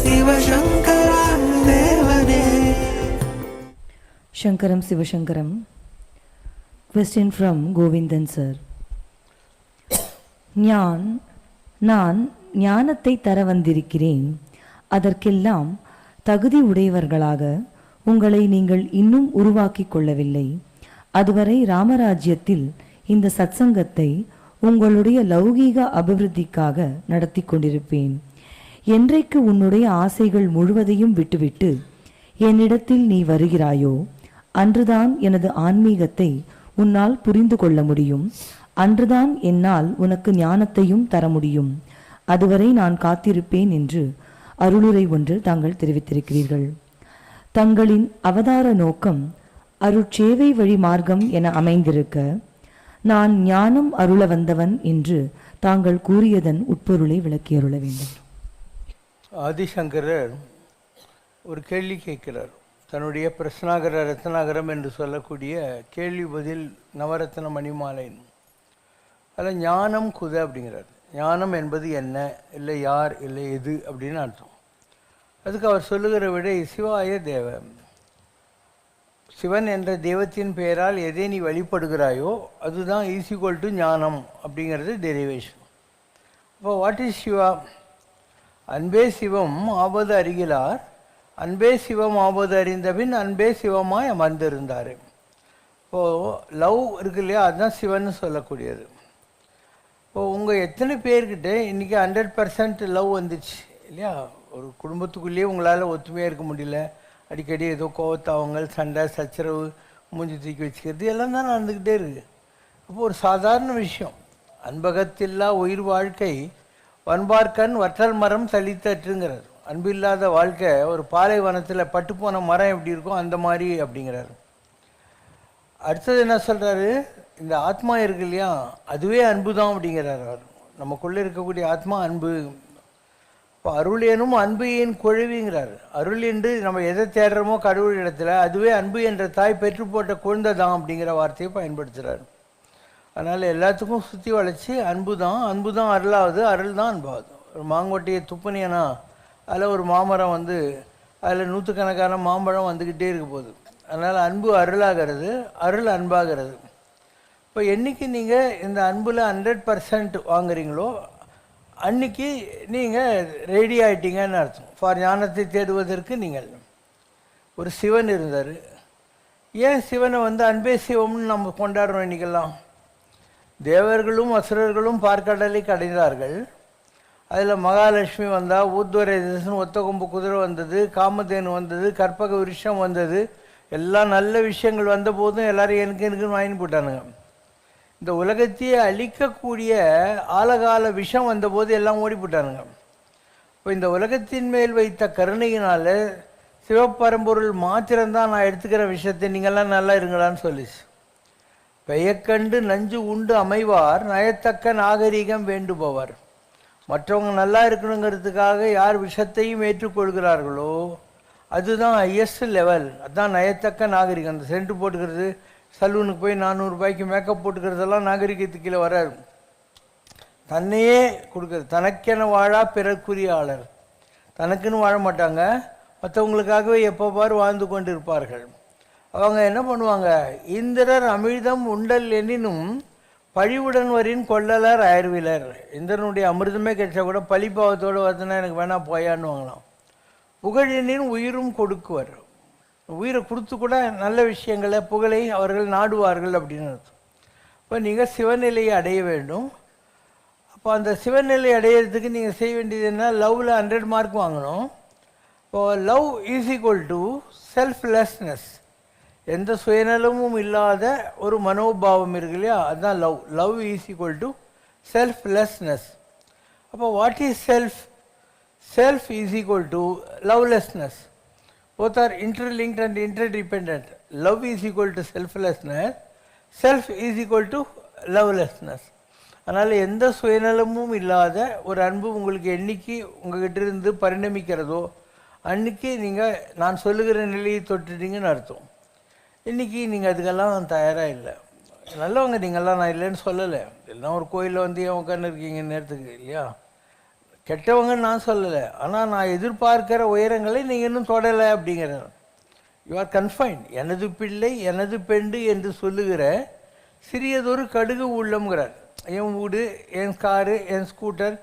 சிவசங்கரா தேவனே. Shankaram Sivashankaram. Question from Govindan sir. நான் ஞானத்தை தர வந்திருக்கிறேன். அதற்கெல்லாம் தகுதி உடையவர்களாக உங்களை நீங்கள் இன்னும் உருவாக்கி கொள்ளவில்லை. அதுவரை ராமராஜ்யத்தில் இந்த சத்சங்கத்தை உங்களுடைய லௌகீக அபிவிருத்திக்காக நடத்தி கொண்டிருப்பேன். என்றைக்கு உன்னுடைய ஆசைகள் முழுவதையும் விட்டுவிட்டு என்னிடத்தில் நீ வருகிறாயோ அன்றுதான் எனது ஆன்மீகத்தை உன்னால் புரிந்து கொள்ள முடியும். அன்றுதான் என்னால் உனக்கு ஞானத்தையும் தர முடியும். அதுவரை நான் காத்திருப்பேன் என்று அருளுரை ஒன்று தாங்கள் தெரிவித்திருக்கிறீர்கள். தங்களின் அவதார நோக்கம் அருட்சேவை வழி மார்க்கம் என அமைந்திருக்க நான் ஞானம் அருள வந்தவன் என்று தாங்கள் கூறியதன் உட்பொருளை விளக்கியருள வேண்டும். ஆதிசங்கரர் ஒரு கேள்வி கேட்கிறார். தன்னுடைய பிரஸ்னாகர ரத்னாகரம் என்று சொல்லக்கூடிய கேள்வி பதில் நவரத்ன மணிமாலை. அதில் ஞானம் குத அப்படிங்கிறார். ஞானம் என்பது என்ன, இல்லை யார், இல்லை எது அப்படின்னு அர்த்தம். அதுக்கு அவர் சொல்லுகிற விடை சிவாய தேவ. சிவன் என்ற தெய்வத்தின் பெயரால் எதை நீ வழிபடுகிறாயோ அதுதான் ஈஸிக்வல் டு ஞானம் அப்படிங்கிறது டெரிவேஷன். இப்போ வாட் இஸ் சிவா? அன்பே சிவம் ஆபது அறிகிறார், அன்பே சிவம் ஆபது அறிந்தபின் அன்பே சிவமாய் அமர்ந்திருந்தார். இப்போது லவ் இருக்கு இல்லையா, அதுதான் சிவன் சொல்லக்கூடியது. இப்போது உங்கள் எத்தனை பேர்கிட்ட இன்றைக்கி 100% லவ் வந்துச்சு இல்லையா? ஒரு குடும்பத்துக்குள்ளேயே உங்களால் ஒத்துமையாக இருக்க முடியல, அடிக்கடி ஏதோ கோவத்தாவங்கள், சண்டை, சச்சரவு, மூஞ்சி தூக்கி வச்சுக்கிறது எல்லாம் தான் நடந்துக்கிட்டே இருக்குது. அப்போது ஒரு சாதாரண விஷயம், அன்பகத்தில்லா உயிர் வாழ்க்கை வன்பார்க்கன் வற்றல் மரம் தளித்தற்றுங்கிறார். அன்பு இல்லாத வாழ்க்கை ஒரு பாலைவனத்தில் பட்டுப்போன மரம் எப்படி இருக்கும் அந்த மாதிரி அப்படிங்கிறார். அடுத்தது என்ன சொல்கிறாரு? இந்த ஆத்மா இருக்கு இல்லையா, அதுவே அன்பு தான் அப்படிங்கிறார் அவர். நமக்குள்ளே இருக்கக்கூடிய ஆத்மா அன்பு. இப்போ அருள் எனும் அன்பு ஏன் குழவிங்கிறார். அருள் என்று நம்ம எதை தேடுறோமோ கடவுள் இடத்துல, அதுவே அன்பு என்ற தாய் பெற்று போட்ட குழந்தை தான் அப்படிங்கிற வார்த்தையை பயன்படுத்துகிறார். அதனால் எல்லாத்துக்கும் சுற்றி வளைச்சி அன்பு தான் அருளாவது, அருள் தான் அன்பாகுது. ஒரு மாங்கொட்டையை துப்புனியனா அதில் ஒரு மாமரம் வந்து அதில் நூற்றுக்கணக்கான மாம்பழம் வந்துக்கிட்டே இருக்க போகுது. அதனால் அன்பு அருளாகிறது, அருள் அன்பாகிறது. இப்போ என்றைக்கு நீங்கள் இந்த அன்பில் 100% வாங்குறீங்களோ அன்றைக்கி நீங்கள் ரெடி ஆகிட்டீங்கன்னு அர்த்தம். ஃபார் ஞானத்தை தேடுவதற்கு நீங்கள் ஒரு சிவன் இருந்தார். ஏன் சிவனை வந்து அன்பே சிவம்னு நம்ம கொண்டாடுறோம்? இன்றைக்கெல்லாம் தேவர்களும் அசுரர்களும் பார்க்கடலை கடைந்தார்கள். அதில் மகாலட்சுமி வந்தால், ஊத்வரேதன் ஒத்த கொம்பு குதிரை வந்தது, காமதேனு வந்தது, கற்பக விருஷம் வந்தது, எல்லாம் நல்ல விஷயங்கள் வந்த போதும் எல்லோரும் எனக்குன்னு வாங்கி போட்டானுங்க. இந்த உலகத்தையே அழிக்கக்கூடிய ஆழகால விஷம் வந்தபோது எல்லாம் ஓடி போட்டானுங்க. இப்போ இந்த உலகத்தின் மேல் வைத்த கருணையினால் சிவப்பரம்பொருள் மாத்திரம்தான் நான் எடுத்துக்கிற விஷயத்தை நீங்கள்லாம் நல்லா இருங்களான்னு சொல்லிச்சு. பெயக்கண்டு நஞ்சு உண்டு அமைவார் நயத்தக்க நாகரிகம் வேண்டுபவர். மற்றவங்க நல்லா இருக்கணுங்கிறதுக்காக யார் விஷத்தையும் ஏற்றுக்கொள்கிறார்களோ அதுதான் ஹையஸ்ட் லெவல், அதுதான் நயத்தக்க நாகரிகம். அந்த சென்ட்டு போட்டுக்கிறது, சலூனுக்கு போய் 400 ரூபாய்க்கு மேக்கப் போட்டுக்கிறதெல்லாம் நாகரிகத்துக்கு கீழே வராது. தன்னையே கொடுக்குறது. தனக்கென வாழா பிறர்க்குரிய ஆளர். தனக்குன்னு வாழ மாட்டாங்க, மற்றவங்களுக்காகவே எப்போ பாரு வாழ்ந்து கொண்டு இருப்பார்கள். அவங்க என்ன பண்ணுவாங்க? இந்திரர் அமிர்தம் உண்டல் எனினும் பழிவுடன் வரின் கொள்ளலர் அயர்விலர். இந்திரனுடைய அமிர்தமே கிடைச்சா கூட பழிப்பாவத்தோடு வருதுன்னா எனக்கு வேணா போயான்னு வாங்கலாம். புகழினின் உயிரும் கொடுக்குவர். உயிரை கொடுத்து கூட நல்ல விஷயங்களை புகழை அவர்கள் நாடுவார்கள் அப்படின்னு அர்த்தம். இப்போ நீங்கள் சிவநிலையை அடைய வேண்டும். அப்போ அந்த சிவநிலை அடையிறதுக்கு நீங்கள் செய்ய வேண்டியது என்ன? லவ்வில் 100 மார்க் வாங்கணும். இப்போது love is equal to selflessness. எந்த சுயநலமும் இல்லாத ஒரு மனோபாவம் இருக்கு இல்லையா, அதுதான் love. Love is equal to selflessness. அப்போ what is self? Self is equal to lovelessness. both are interlinked and interdependent. Love is equal to selflessness, self is equal to lovelessness. அதனால் எந்த சுயநலமும் இல்லாத ஒரு அன்பு உங்களுக்கு என்றைக்கு உங்கள்கிட்ட இருந்து பரிணமிக்கிறதோ அன்றைக்கி நீங்கள் நான் சொல்லுகிற நிலையை தொட்டுட்டீங்கன்னு அர்த்தம். இன்றைக்கி நீங்கள் அதுக்கெல்லாம் தயாராக இல்லை. நல்லவங்க நீங்கள்லாம், நான் இல்லைன்னு சொல்லலை. எல்லாம் ஒரு கோயிலில் வந்து ஏன் உட்காந்து இருக்கீங்க நேரத்துக்கு இல்லையா? கெட்டவங்கன்னு நான் சொல்லலை, ஆனால் நான் எதிர்பார்க்கிற உயரங்களை நீங்கள் இன்னும் தொடலை அப்படிங்கிறார். You are confined. எனது பிள்ளை எனது பெண்டு என்று சொல்லுகிற சிறியதொரு கடுகு உள்ளம்ங்கிறார். என் வீடு, என் காரு, என் ஸ்கூட்டர்,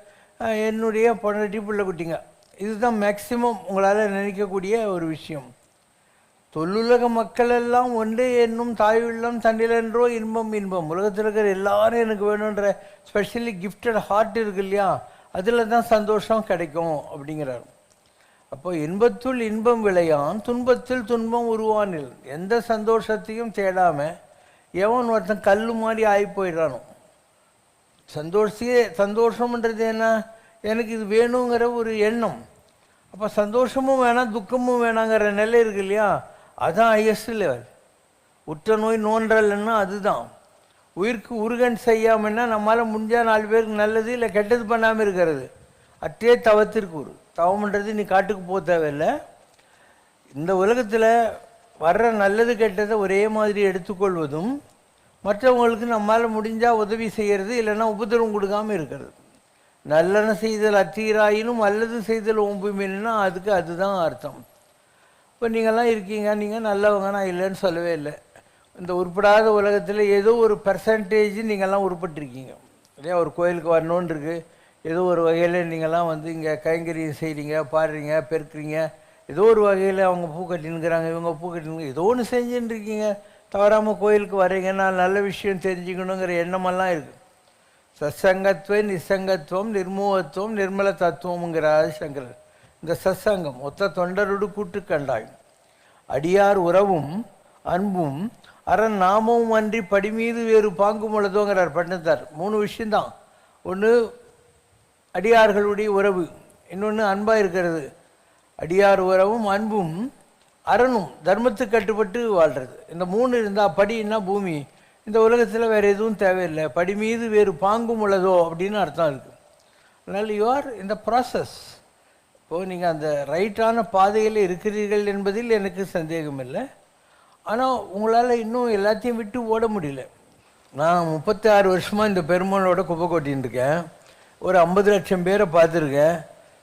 என்னுடைய பொண்டாட்டி, பிள்ளை குட்டிங்க, இதுதான் மேக்சிமம் உங்களால் நினைக்கக்கூடிய ஒரு விஷயம். தொல்லுலக மக்கள் எல்லாம் ஒன்றே என்னும் தாய் உள்ளம் தன்னிலென்றோ இன்பம் இன்பம். உலகத்தில் இருக்கிற எல்லாரும் எனக்கு வேணுன்ற ஸ்பெஷலி கிஃப்டட் ஹார்ட் இருக்கு இல்லையா, அதில் தான் சந்தோஷம் கிடைக்கும் அப்படிங்கிறார். அப்போ இன்பத்துள் இன்பம் விளையான், துன்பத்தில் துன்பம் உருவானில். எந்த சந்தோஷத்தையும் தேடாமல் எவன் ஒருத்தன் கல் மாதிரி ஆகி போயிடுறானோ. சந்தோஷம்ன்றது என்ன, எனக்கு இது வேணுங்கிற ஒரு எண்ணம். அப்போ சந்தோஷமும் வேணாம் துக்கமும் வேணாங்கிற நிலை இருக்கு இல்லையா, அதுதான் ஹையஸ்ட் லெவல். உற்ற நோய் நோன்றல்னா அதுதான். உயிருக்கு உருகன் செய்யாமன்னா நம்மளால் முடிஞ்சால் 4 பேருக்கு நல்லது இல்லை கெட்டது பண்ணாமல் இருக்கிறது. அற்றே தவத்திற்கு ஒரு தவம்ன்றது நீ காட்டுக்கு போக தேவையில்லை. இந்த உலகத்தில் வர்ற நல்லது கெட்டதை ஒரே மாதிரி எடுத்துக்கொள்வதும், மற்றவங்களுக்கு நம்மளால் முடிஞ்சால் உதவி செய்கிறது, இல்லைன்னா உபதிரவம் கொடுக்காமல் இருக்கிறது. நல்லன செய்தல் அற்றீராயினும் அல்லது செய்தல் ஓம்புமீன்னா அதுக்கு அதுதான் அர்த்தம். இப்போ நீங்கள்லாம் இருக்கீங்க, நீங்கள் நல்லவங்க, நான் இல்லைன்னு சொல்லவே இல்லை. இந்த உருப்படாத உலகத்தில் ஏதோ ஒரு பெர்சன்டேஜ் நீங்கள்லாம் உருப்பட்டுருக்கீங்க இல்லையா. ஒரு கோயிலுக்கு வரணுன்னு இருக்குது, ஏதோ ஒரு வகையில் நீங்கள்லாம் வந்து இங்கே கைங்கரியம் செய்கிறீங்க, பாடுறீங்க, பெருக்குறீங்க, ஏதோ ஒரு வகையில் அவங்க பூ கட்டினுக்கிறாங்க, இவங்க பூ கட்டினுங்க, ஏதோ ஒன்று செஞ்சுன்னு இருக்கீங்க. தவறாமல் கோயிலுக்கு வர்றீங்க, நான் நல்ல விஷயம் தெரிஞ்சுக்கணுங்கிற எண்ணமெல்லாம் இருக்குது. சத்சங்கத்வே நிசங்கத்துவம் நிர்மூகத்துவம் நிர்மல தத்துவம்ங்கிறார் சங்கரர். இந்த சத்சங்கம் ஒத்த தொண்டரோடு கூட்டு கண்டாய், அடியார் உறவும் அன்பும் அரண் நாமமும் அன்றி படிமீது வேறு பாங்கும் உள்ளதோங்கிறார் பண்டத்தார். 3 விஷயந்தான். ஒன்று அடியார்களுடைய உறவு, இன்னொன்று அன்பாக இருக்கிறது. அடியார் உறவும் அன்பும் அரணும் தர்மத்துக்கு கட்டுப்பட்டு வாழ்கிறது. இந்த 3 இருந்தால், படின்னா பூமி, இந்த உலகத்தில் வேறு எதுவும் தேவையில்லை. படி மீது வேறு பாங்கும் உள்ளதோ அப்படின்னு அர்த்தம் இருக்குது. அதனால் யூஆர் இந்த ப்ராசஸ். இப்போது நீங்கள் அந்த ரைட்டான பாதையில் இருக்கிறீர்கள் என்பதில் எனக்கு சந்தேகம் இல்லை. ஆனால் உங்களால் இன்னும் எல்லாத்தையும் விட்டு ஓட முடியல. நான் 36 வருஷமாக இந்த பெருமாளோட குப்பை கொட்டின்னு இருக்கேன். ஒரு 50 லட்சம் பேரை பார்த்துருக்கேன்.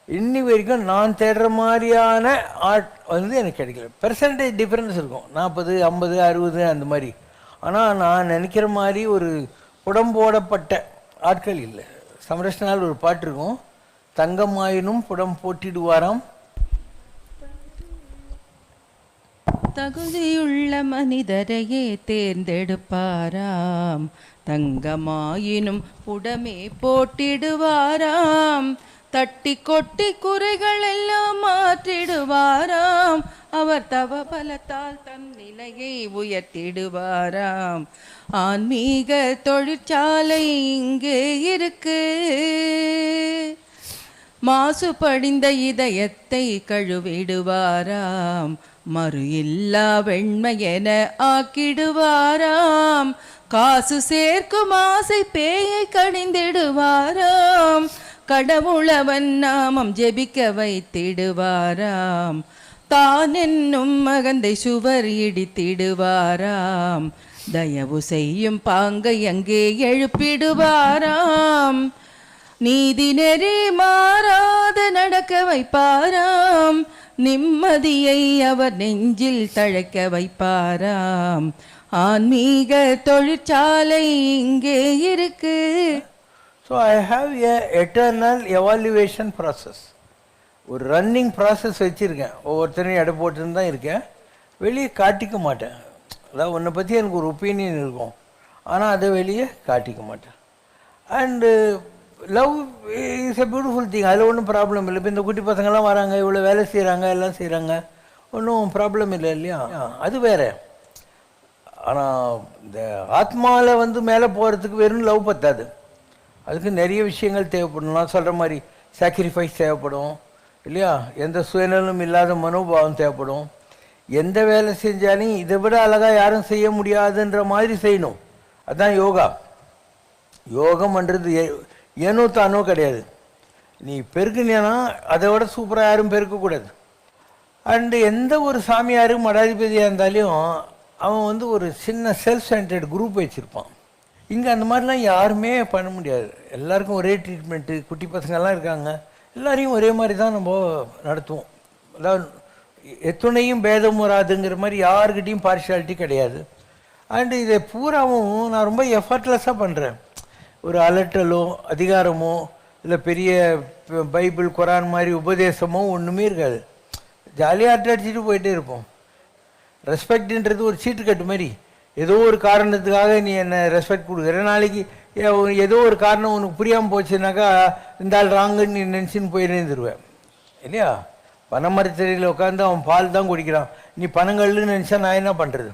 இன்னி வரைக்கும் நான் தேடுற மாதிரியான ஆர்ட் வந்து எனக்கு கிடைக்கல. பெர்சன்டேஜ் டிஃப்ரென்ஸ் இருக்கும், 40, 50, 60 அந்த மாதிரி. ஆனால் நான் நினைக்கிற மாதிரி ஒரு புடம்போடப்பட்ட ஆட்கள் இல்லை. சமரஷ்னால் ஒரு பாட்டு இருக்கும், தங்கமாயினும் புடம் போட்டிடுவாராம், தகுதியுள்ள மனிதரையே தேர்ந்தெடுப்பாராம், தங்கமாயினும் புடமே போட்டிடுவாராம், தட்டி கொட்டி குறைகள் எல்லாம் மாற்றிடுவாராம், அவர் தவ பலத்தால் தன் நிலையை உயர்த்திடுவாராம். ஆன்மீக தொழிற்சாலை இங்கே இருக்கு, மாசு படிந்த இதயத்தை கழுவிடுவாராம், மறு இல்லா வெண்மை என ஆக்கிடுவாராம், காசு சேர்க்கும் ஆசை பேயை கணிந்திடுவாராம், கடவுளவன் நாமம் ஜெபிக்க வைத்திடுவாராம், தான் என்னும் மகந்தை சுவர் இடித்திடுவாராம், தயவு செய்யும் பாங்கை அங்கே எழுப்பிடுவாராம், நீதி நெறி மாறாத நடக்க வைப்பாராம், நிம்மதியை அவர் நெஞ்சில் தழைக்க வைப்பாராம், ஆன்மீக தொழிற்சாலை இங்கே இருக்கு. So I have a eternal evaluation process. ஒரு ரன்னிங் ப்ராசஸ் வச்சுருக்கேன். ஒவ்வொருத்தரையும் எடை போட்டுன்னு தான் இருக்கேன். வெளியே காட்டிக்க மாட்டேன். அதாவது உன்னை பற்றி எனக்கு ஒரு ஒப்பீனியன் இருக்கும், ஆனால் அதை வெளியே காட்டிக்க மாட்டேன். And love is a beautiful thing. அதில் ஒன்றும் ப்ராப்ளம் இல்லை. இப்போ இந்த குட்டி பசங்கள்லாம் வராங்க, இவ்வளோ வேலை செய்கிறாங்க, எல்லாம் செய்கிறாங்க, ஒன்றும் ப்ராப்ளம் இல்லை இல்லையா, அது வேறு. ஆனால் இந்த ஆத்மாவில் வந்து மேலே போகிறதுக்கு வெறும் லவ் பத்தாது. அதுக்கு நிறைய விஷயங்கள் தேவைப்படும். நான் சொல்கிற மாதிரி சாக்ரிஃபைஸ் தேவைப்படும் இல்லையா, எந்த சுயநலம் இல்லாத மனோபாவம் தேவைப்படும். எந்த வேலை செஞ்சாலும் இதை விட அழகாக யாரும் செய்ய முடியாதுன்ற மாதிரி செய்யணும். அதுதான் யோகா. யோகம்ன்றது ஏனோ தானோ கிடையாது. நீ பெருக்குனா அதை விட சூப்பராக யாரும் பெருக்கக்கூடாது. அண்டு எந்த ஒரு சாமியாரும் மடாதிபதியாக இருந்தாலும் அவன் வந்து ஒரு சின்ன செல்ஃப் சென்டர்டு குரூப் வச்சுருப்பான். இங்கே அந்த மாதிரிலாம் யாருமே பண்ண முடியாது. எல்லாருக்கும் ஒரே ட்ரீட்மெண்ட்டு. குட்டி பசங்கள்லாம் இருக்காங்க, எல்லாரையும் ஒரே மாதிரி தான் நம்ம நடத்துவோம். அதாவது எத்துணையும் பேதம் வராதுங்கிற மாதிரி யாருக்கிட்டையும் பார்ஷியாலிட்டி கிடையாது. அண்டு இதை பூராவும் நான் ரொம்ப எஃபர்ட்லெஸ்ஸாக பண்ணுறேன். ஒரு அலட்டலோ அதிகாரமோ இல்லை பெரிய பைபிள் குரான் மாதிரி உபதேசமோ ஒன்றுமே இருக்காது. ஜாலியாக அடிச்சுட்டு போயிட்டே இருப்போம். ரெஸ்பெக்ட்ன்றது ஒரு சீட்டு கட்டு மாதிரி. ஏதோ ஒரு காரணத்துக்காக நீ என்னை ரெஸ்பெக்ட் கொடுக்குற, நாளைக்கு ஏதோ ஒரு காரணம் உனக்கு புரியாமல் போச்சுனாக்கா இந்த ஆள் ராங்குன்னு நீ நினச்சின்னு போயிருந்துருவேன் இல்லையா? பனைமரத்தடியில் உட்காந்து அவன் பால் தான் குடிக்கிறான், நீ பனங்கள்னு நினச்சா நான் என்ன பண்ணுறது?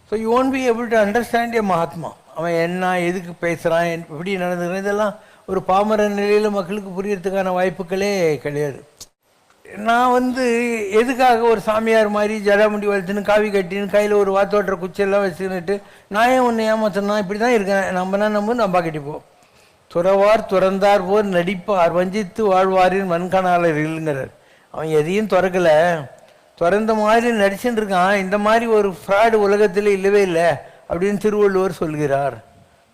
So you won't be able to understand a Mahatma. அவன் என்ன, எதுக்கு பேசுகிறான், எப்படி நடந்துக்கிறான், இதெல்லாம் ஒரு பாமர நிலையில் மக்களுக்கு புரியறதுக்கான வாய்ப்புகளே கிடையாது. நான் எதுக்காக ஒரு சாமியார் மாதிரி ஜடாமுடி வளர்த்துன்னு காவி கட்டின்னு கையில் ஒரு வாத்தோட்டுற குச்செல்லாம் வச்சுக்கிட்டு நான் ஏன் ஒன்று ஏமாத்தணும்? இப்படி தான் இருக்கேன். நம்பனா நம்ப கட்டிப்போம். துறவார் துறந்தார் போர் நடிப்பார் வஞ்சித்து வாழ்வாரின் வன்கணாளர் இல்லைங்கிறார். அவன் எதையும் திறக்கலை, திறந்த மாதிரி நடிச்சுட்டு இருக்கான். இந்த மாதிரி ஒரு ஃப்ராடு உலகத்தில் இல்லவே இல்லை அப்படின்னு திருவள்ளுவர் சொல்கிறார்.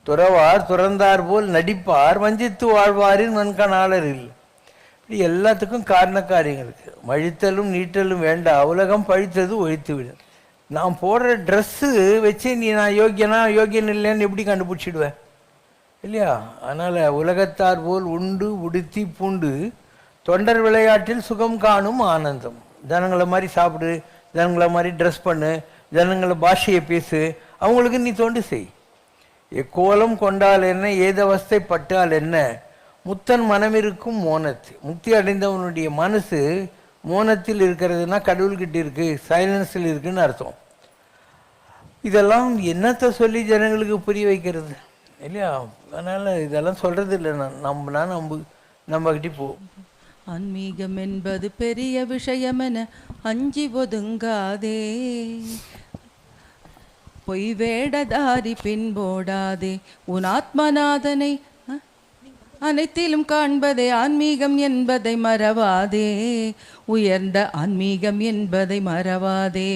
துறவார் துறந்தார் போல் நடிப்பார் வஞ்சித்து வாழ்வாரின் வன்கணாளர் இல்லை. இப்படி எல்லாத்துக்கும் காரண காரியங்களுக்கு மழித்தலும் நீட்டலும் வேண்டாம், உலகம் பழித்தது ஒழித்து விடு. நான் போடுற ட்ரெஸ்ஸு வச்சு நீ நான் யோக்கியன் இல்லைன்னு எப்படி கண்டுபிடிச்சிடுவேன் இல்லையா? அதனால் உலகத்தார் போல் உண்டு உடுத்தி பூண்டு தொண்டர் விளையாட்டில் சுகம் காணும் ஆனந்தம். ஜனங்களை மாதிரி சாப்பிடு, ஜனங்களை மாதிரி ட்ரெஸ் பண்ணு, ஜனங்களை பாஷையை பேசு, அவங்களுக்கு நீ தொண்டு செய். எக்கோலம் கொண்டால் என்ன, ஏதவஸ்தை பட்டால் என்ன, முத்தன் மனமிருக்கும் மோனத்து. முக்தி அடைந்தவனுடைய மனசு மோனத்தில் இருக்கிறதுனா கடவுள்கிட்ட இருக்கு, சைலன்ஸில் இருக்குன்னு அர்த்தம். இதெல்லாம் என்னத்தை சொல்லி ஜனங்களுக்கு புரிய வைக்கிறது இல்லையா? அதனால் இதெல்லாம் சொல்கிறது இல்லை. நம்பினா நம்மகிட்ட போ. ஆன்மீகம் என்பது பெரிய விஷயமென அஞ்சி ஒதுங்காதே, பொய் வேடதாரி பின்போடாதே, உன் ஆத்மநாதனை அனைத்திலும் காண்பதே ஆன்மீகம் என்பதை மறவாதே, உயர்ந்த ஆன்மீகம் என்பதை மறவாதே.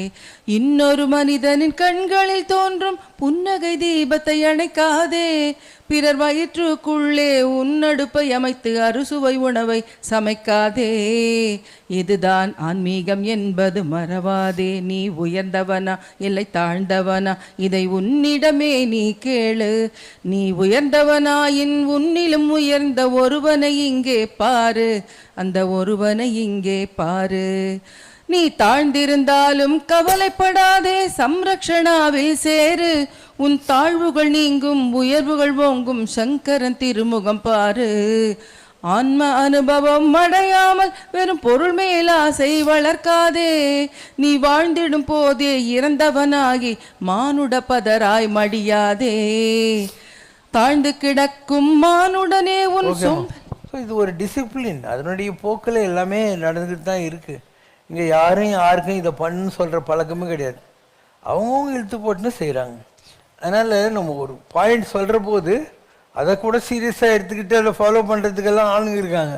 இன்னொரு மனிதனின் கண்களில் தோன்றும் புன்னகை தீபத்தை அணைக்காதே, பிறர் வயிற்றுக்குள்ளே உன்னடுப்பை அமைத்து அறுசுவை உணவை சமைக்காதே. இதுதான் ஆன்மீகம் என்பது மறவாதே. நீ உயர்ந்தவனா இல்லை தாழ்ந்தவனா, இதை உன்னிடமே நீ கேளு. நீ உயர்ந்தவனாயின் உன்னிலும் உயர்ந்த ஒருவனை இங்கே பாரு, அந்த ஒருவனை இங்கே பாரு. நீ தாழ்ந்திருந்தாலும் கவலைப்படாதே, சம்ரக்ஷணாவில் சேரு. உன் தாழ்வுகள் நீங்கும் உயர்வுகள் ஓங்கும் சங்கரன் திருமுகம் பாரு. ஆன்ம அனுபவம் அடையாமல் வெறும் பொருள் மேலாசை வளர்க்காதே. நீ வாழ்ந்திடும் போதே இறந்தவனாகி மானுட பதராய் மடியாதே. தாழ்ந்து கிடக்கும் மானுடனே உன் இது ஒரு டிசிப்ளின், அதனுடைய போக்கில் எல்லாமே நடந்துக்கிட்டு தான் இருக்குது. இங்கே யாருக்கும் இதை பண்ணுன்னு சொல்கிற பழக்கமே கிடையாது. அவங்கவுங்க இழுத்து போட்டுன்னு செய்கிறாங்க. அதனால் நம்ம ஒரு பாயிண்ட் சொல்கிற போது அதை கூட சீரியஸாக எடுத்துக்கிட்டு அதை ஃபாலோ பண்ணுறதுக்கெல்லாம் ஆளுங்க இருக்காங்க.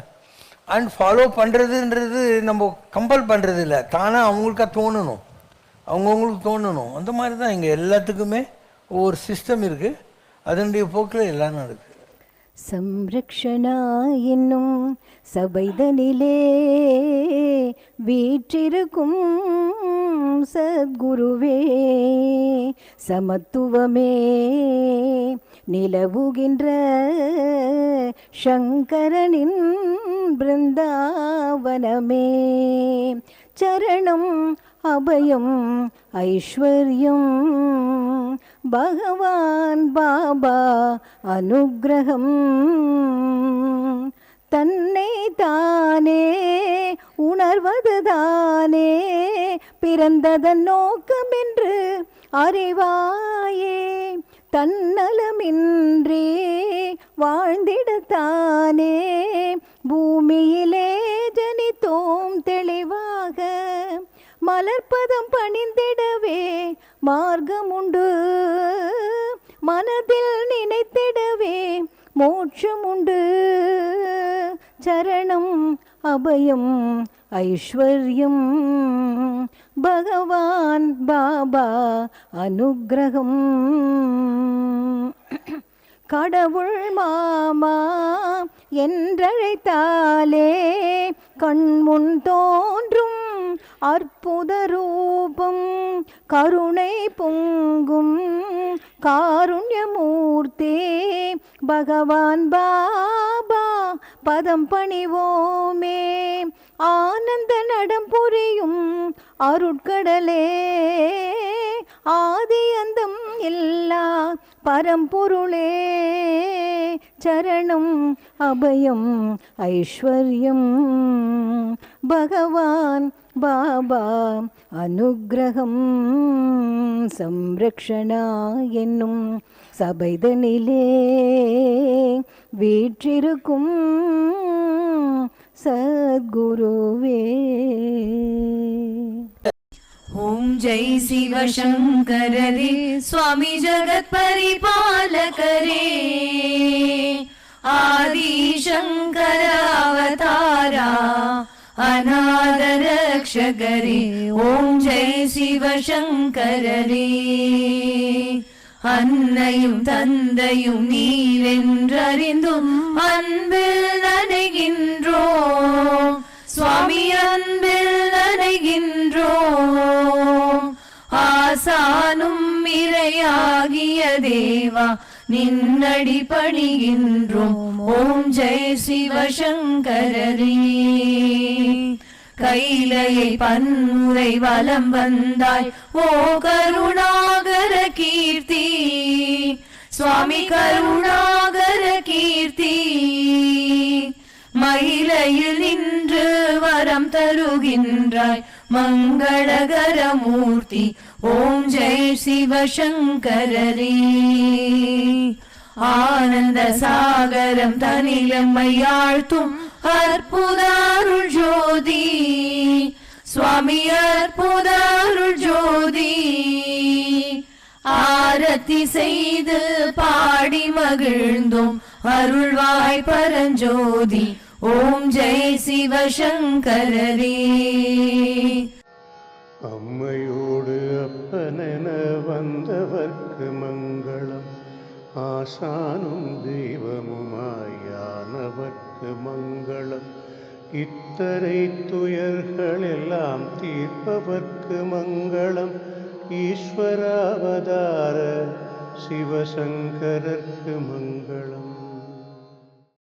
அண்ட் ஃபாலோ பண்ணுறதுன்றது நம்ம கம்பல் பண்ணுறது இல்லை, தானாக அவங்களுக்காக தோணணும், அவங்கவுங்களுக்கு தோணணும். அந்த மாதிரி தான் இங்கே எல்லாத்துக்குமே ஒவ்வொரு சிஸ்டம் இருக்குது, அதனுடைய போக்கில் எல்லாம் நடக்குது. சம்ரக்ஷணா என்னும் சபைதனிலே வீற்றிருக்கும் சத்குருவே, சமத்துவமே நிலவுகின்ற சங்கரனின் பிருந்தாவனமே, சரணம் அபயம் ஐஸ்வர்யம் பகவான் பாபா அனுக்கிரகம். தன்னை தானே உணர்வதுதானே பிறந்ததன் நோக்கம் என்று அறிவாயே, தன்னலமின்றி வாழ்ந்திடத்தானே பூமியிலே ஜனித்தோம் தெளிவாக, மலர்பதம் பணிந்திடவே மார்க்கம் உண்டு, மனதில் நினைத்திடவே மோட்சம் உண்டு. சரணம் அபயம் ஐஸ்வர்யம் பகவான் பாபா அனுக்கிரகம். கடவுள் மாமா என்றழைத்தாலே கண்முன் தோன்றும் அற்புத ரூபம் கருணை பொங்கும் காருண்யமூர்த்தே பகவான் பாபா பதம் பணிவோமே. ஆனந்த நடம் புரியும் அருட்கடலே ஆதி அந்தம் எல்லா பரம்பொருளே சரணம் அபயம் ஐஸ்வர்யம் பகவான் பாபா அனுக்கிரகம் சம்ரக்ஷணா என்னும் சபைதனிலே வீற்றிருக்கும் சத்குருவே. ஓம் ஜெய் சிவசங்கரரே சுவாமி ஜகத் பரிபாலகரே ஆதி சங்கர அவதாரா அநாத ரக்ஷகரே. ஓம் ஜெய் சிவசங்கரரே அன்னையும் தந்தையும் நீரென்றறிந்தும் அன்பில் நனைகின்றோம் சுவாமி அன்பில் நனைகின்றோம். ஆசானும் இறையாகிய தேவா நின்னடி பணிகின்றோம். ஓம் ஜெய் சிவசங்கரரே கைலையை பன்முறை வலம் வந்தாய் ஓ கருணாகர கீர்த்தி சுவாமி கருணாகர கீர்த்தி. மயிலையில் நின்று வரம் தருகின்றாய் மங்களகர மூர்த்தி. ஓம் ஜெய் சிவசங்கரரே ஆனந்த சாகரம் தனிலம்மையாழ்த்தும் அற்புத அருள் ஜோதி சுவாமி அற்புத அருள் ஜோதி. ஆரத்தி செய்து பாடி மகிழ்ந்தோம் அருள்வாய் பரஞ்சோதி. ஓம் ஜெய் சிவசங்கரரே அம்மையோடு அப்பனென வந்தவர்க்கு மங்களம் ஆசானும் தெய்வமுமாயானவர்க்கு மங்களம். இத்தரை துயர்கள் எல்லாம் தீர்ப்பவர்க்கு மங்களம். ஈஸ்வராவதார சிவசங்கரர்க்கு மங்களம்.